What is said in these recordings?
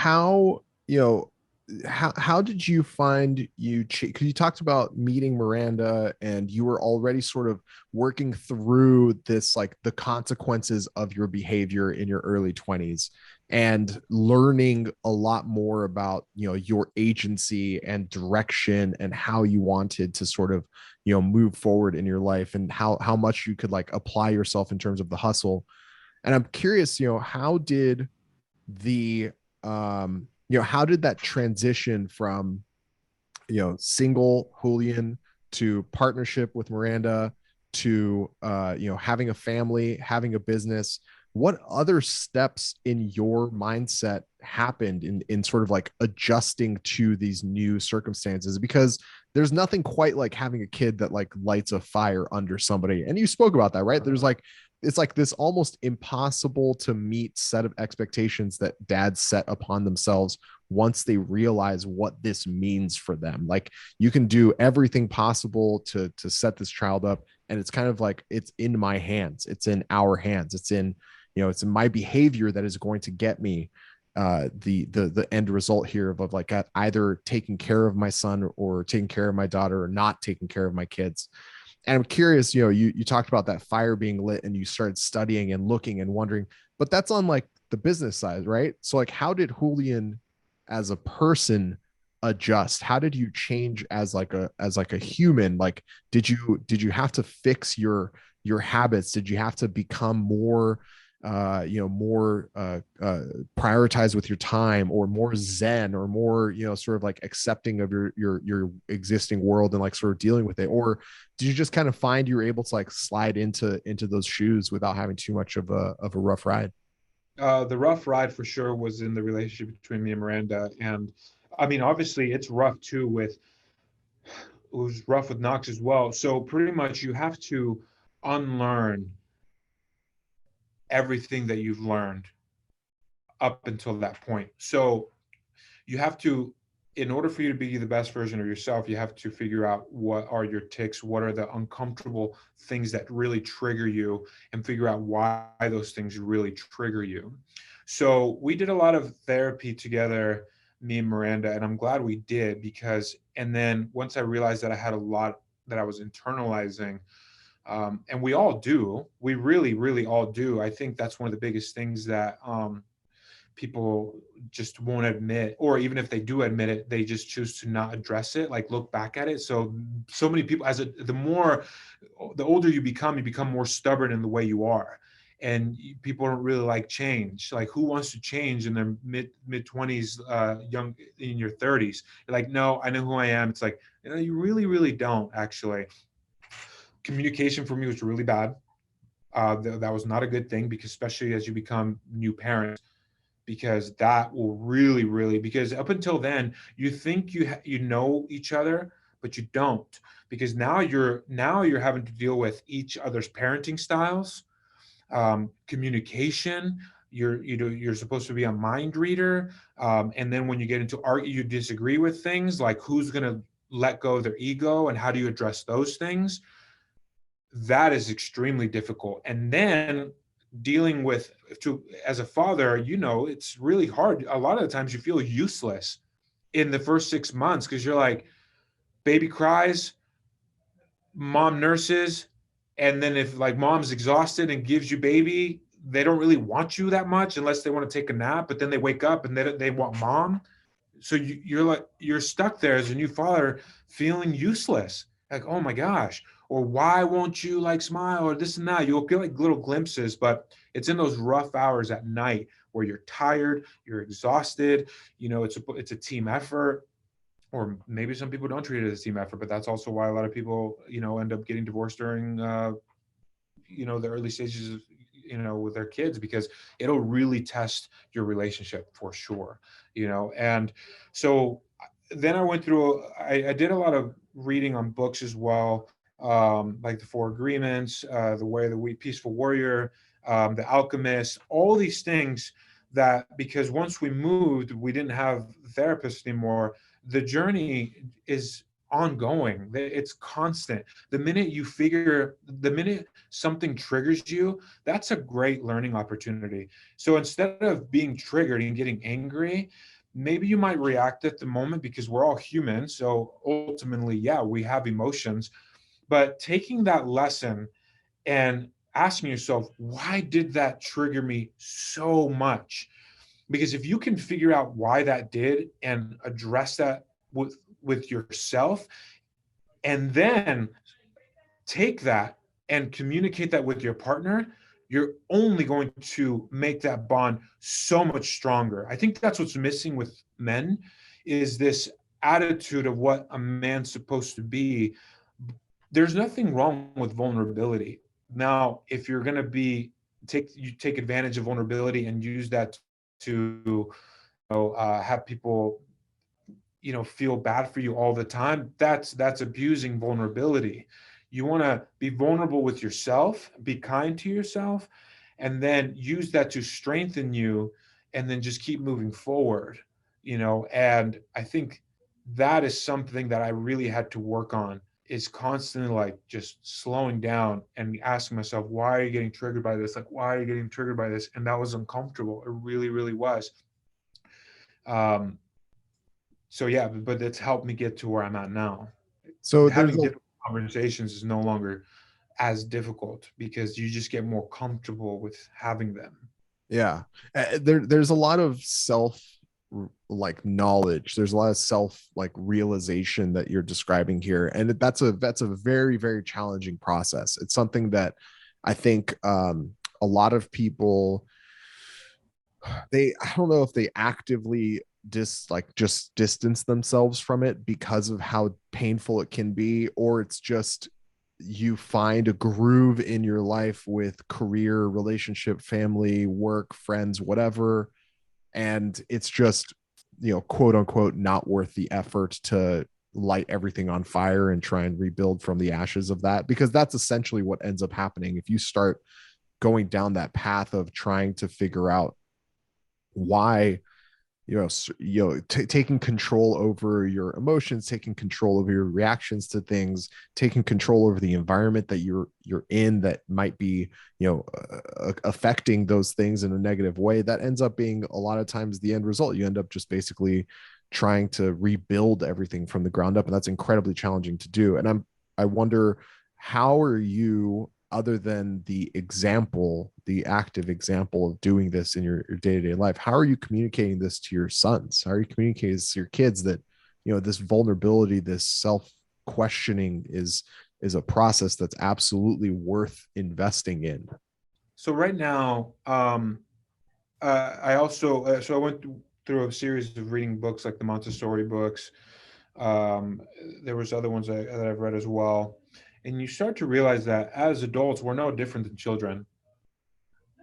how, how did you find because you talked about meeting Miranda and you were already sort of working through this, like the consequences of your behavior in your early 20s and learning a lot more about, your agency and direction and how you wanted to sort of, move forward in your life and how much you could like apply yourself in terms of the hustle. And I'm curious, how did the how did that transition from, single Julian to partnership with Miranda to having a family, having a business? What other steps in your mindset happened in sort of like adjusting to these new circumstances? Because there's nothing quite like having a kid that like lights a fire under somebody. And you spoke about that, right? There's like, it's like this almost impossible to meet set of expectations that dads set upon themselves once they realize what this means for them. Like, you can do everything possible to set this child up, and it's kind of like it's in my hands, it's in our hands, it's in, it's in my behavior that is going to get me the end result here of like either taking care of my son or taking care of my daughter or not taking care of my kids. And I'm curious, you talked about that fire being lit and you started studying and looking and wondering, but that's on like the business side, right? So like, how did Julian as a person adjust? How did you change as like a human? Like, did you have to fix your habits? Did you have to become more more prioritized with your time, or more zen, or more, sort of like accepting of your existing world and like sort of dealing with it? Or did you just kind of find you were able to like slide into those shoes without having too much of a rough ride? The rough ride for sure was in the relationship between me and Miranda. And I mean, obviously, it's rough too it was rough with Knox as well. So pretty much you have to unlearn everything that you've learned up until that point. So you have to, in order for you to be the best version of yourself, you have to figure out what are your ticks, what are the uncomfortable things that really trigger you, and figure out why those things really trigger you. So we did a lot of therapy together, me and Miranda, and I'm glad we did, because, and then once I realized that I had a lot that I was internalizing, and we all do, we really, really all do. I think that's one of the biggest things that people just won't admit, or even if they do admit it, they just choose to not address it, like look back at it. So many people, the older you become more stubborn in the way you are, and people don't really like change. Like, who wants to change in their mid 20s, young in your 30s? You're like, no, I know who I am. It's like, you really, really don't actually. Communication for me was really bad. That was not a good thing, because especially as you become new parents, because that will really, really, because up until then you think you know each other, but you don't, because now you're having to deal with each other's parenting styles, communication. You're supposed to be a mind reader, and then when you get into art, you disagree with things like who's going to let go of their ego and how do you address those things. That is extremely difficult. And then dealing with, as a father, it's really hard. A lot of the times you feel useless in the first 6 months, because you're like, baby cries, mom nurses, and then if like mom's exhausted and gives you baby, they don't really want you that much unless they want to take a nap, but then they wake up and they want mom. So you're like, you're stuck there as a new father, feeling useless, like, oh my gosh, or why won't you like smile, or this and that. You'll get like little glimpses, but it's in those rough hours at night where you're tired, you're exhausted. It's a team effort, or maybe some people don't treat it as a team effort, but that's also why a lot of people end up getting divorced during the early stages of, with their kids, because it'll really test your relationship for sure. And so then I went through, I did a lot of reading on books as well, like the Four Agreements, the Way of the Peaceful Warrior, the Alchemist, all these things. That, because once we moved, we didn't have therapists anymore. The journey is ongoing. It's constant. The minute something triggers you, that's a great learning opportunity. So instead of being triggered and getting angry, maybe you might react at the moment because we're all human. So ultimately, yeah, we have emotions, but taking that lesson and asking yourself, why did that trigger me so much? Because if you can figure out why that did and address that with yourself, and then take that and communicate that with your partner, you're only going to make that bond so much stronger. I think that's what's missing with men, is this attitude of what a man's supposed to be. There's nothing wrong with vulnerability. Now, if you're going to take advantage of vulnerability and use that to have people feel bad for you all the time, that's abusing vulnerability. You want to be vulnerable with yourself, be kind to yourself, and then use that to strengthen you, and then just keep moving forward. And I think that is something that I really had to work on, is constantly like just slowing down and asking myself, why are you getting triggered by this? Like, why are you getting triggered by this? And that was uncomfortable. It really, really was. um so yeah, but it's helped me get to where I'm at now. So there's Having a difficult conversations is no longer as difficult because you just get more comfortable with having them. yeah, there's a lot of self like knowledge. There's a lot of self like realization that you're describing here, and that's a very, very challenging process. It's something that I think a lot of people, I don't know if they actively just distance themselves from it because of how painful it can be, or it's just you find a groove in your life with career, relationship, family, work, friends, whatever, and it's just, quote unquote, not worth the effort to light everything on fire and try and rebuild from the ashes of that, because that's essentially what ends up happening if you start going down that path of trying to figure out why, taking control over your emotions, taking control over your reactions to things, taking control over the environment that you're in that might be, affecting those things in a negative way. That ends up being a lot of times the end result. You end up just basically trying to rebuild everything from the ground up, and that's incredibly challenging to do. And I wonder, how are you, other than the active example of doing this in your day-to-day life, how are you communicating this to your sons? How are you communicating this to your kids, that, this vulnerability, this self-questioning is a process that's absolutely worth investing in? So right now, I also so I went through a series of reading books like the Montessori books. um, there was other ones that I've read as well, and you start to realize that as adults we're no different than children.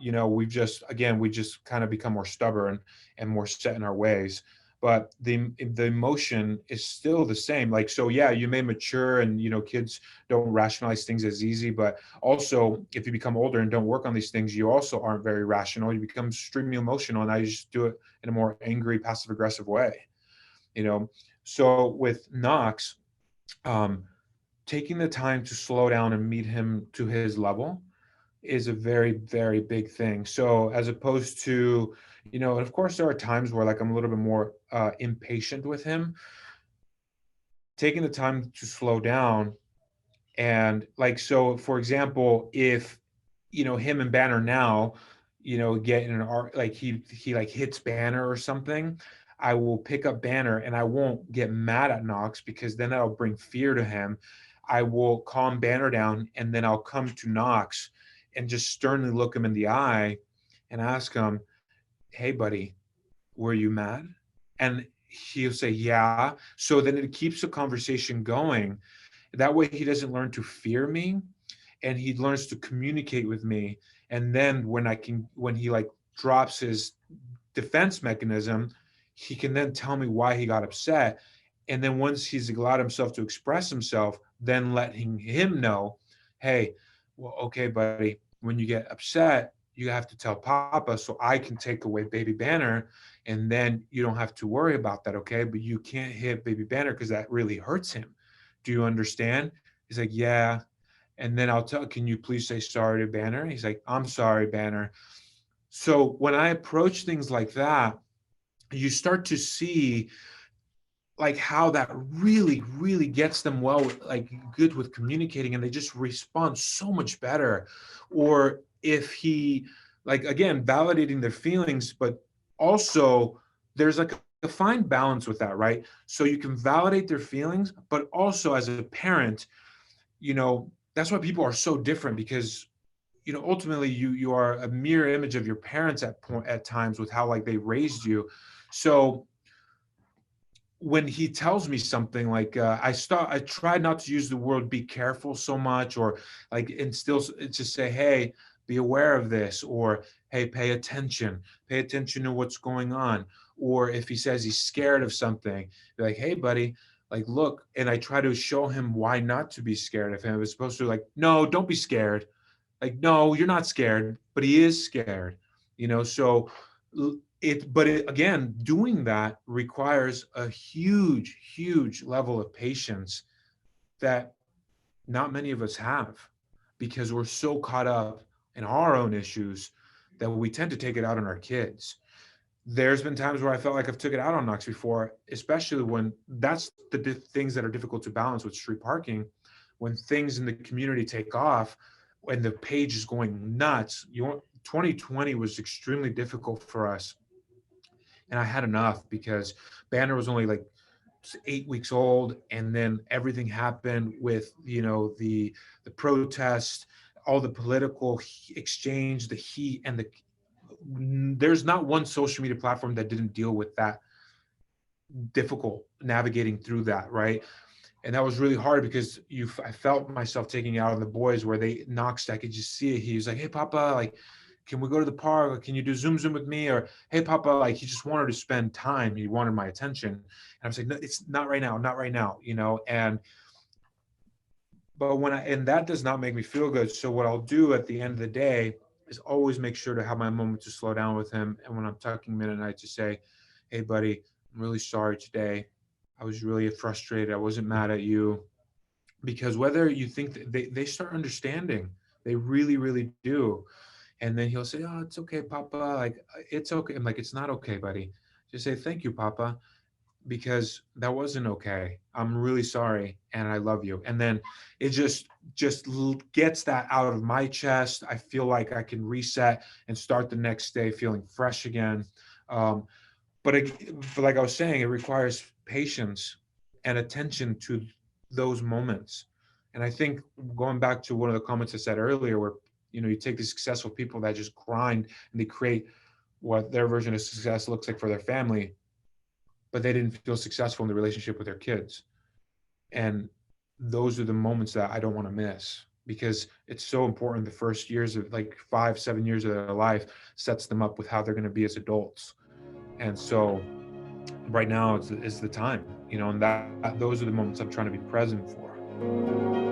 We just kind of become more stubborn and more set in our ways, but the emotion is still the same. Like, so yeah, you may mature, and kids don't rationalize things as easy, but also if you become older and don't work on these things, you also aren't very rational. You become extremely emotional, and now you just do it in a more angry, passive aggressive way. you know so with Knox, um, taking the time to slow down and meet him to his level is a very, very big thing. So as opposed to, and of course there are times where like I'm a little bit more impatient with him, taking the time to slow down. And like, so for example, if, him and Banner now, get in an art, like he like hits Banner or something, I will pick up Banner and I won't get mad at Knox, because then that'll bring fear to him. I will calm Banner down, and then I'll come to Knox and just sternly look him in the eye and ask him, "Hey, buddy, were you mad?" And he'll say, "Yeah." So then it keeps the conversation going. That way he doesn't learn to fear me, and he learns to communicate with me. And then when he like drops his defense mechanism, he can then tell me why he got upset. And then once he's allowed himself to express himself, then letting him know, "Hey, well, okay, buddy, when you get upset, you have to tell Papa so I can take away Baby Banner, and then you don't have to worry about that, okay? But you can't hit Baby Banner because that really hurts him." Do you understand? He's like, yeah. And then I'll tell, can you please say sorry to Banner? He's like, I'm sorry, Banner. So when I approach things like that, you start to see like how that really, really gets them well, like good with communicating, and they just respond so much better. Or if he, like, again, validating their feelings, but also there's like a fine balance with that, right? So you can validate their feelings, but also as a parent, that's why people are so different, because ultimately you are a mirror image of your parents at times with how like they raised you. So when he tells me something like I tried not to use the word be careful so much, or like, and still just say, hey, be aware of this, or hey, pay attention to what's going on. Or if he says he's scared of something, be like, hey buddy, like look, and I try to show him why not to be scared of him. I was supposed to, like, no, don't be scared, like, no, you're not scared, but he is scared, so again, doing that requires a huge, huge level of patience that not many of us have, because we're so caught up in our own issues that we tend to take it out on our kids. There's been times where I felt like I've took it out on Knox before, especially when that's the things that are difficult to balance with street parking. When things in the community take off, when the page is going nuts, 2020 was extremely difficult for us. And I had enough, because Banner was only like 8 weeks old, and then everything happened with the protest, all the political exchange, the heat, and there's not one social media platform that didn't deal with that, difficult navigating through that, right? And that was really hard, because I felt myself taking it out on the boys, where they Knox, I could just see it. He was like, hey papa, like, can we go to the park, or can you do zoom with me? Or hey papa, like, he just wanted to spend time, he wanted my attention. And I was like, no, it's not right now, not right now, and but and that does not make me feel good. So what I'll do at the end of the day is always make sure to have my moment to slow down with him. And when I'm tucking him in at night, to say, hey buddy, I'm really sorry today, I was really frustrated, I wasn't mad at you. Because whether you think that they start understanding, they really, really do. And then he'll say, oh, it's okay papa, like, it's okay. I'm like, it's not okay buddy, just say thank you papa, because that wasn't okay, I'm really sorry, and I love you. And then it just gets that out of my chest. I feel like I can reset and start the next day feeling fresh again. um, but like I was saying, it requires patience and attention to those moments. And I think, going back to one of the comments I said earlier, where you take these successful people that just grind and they create what their version of success looks like for their family, but they didn't feel successful in the relationship with their kids. And those are the moments that I don't want to miss, because it's so important. The first years of, like, 5-7 years of their life, sets them up with how they're going to be as adults. And so right now is the time, and that those are the moments I'm trying to be present for.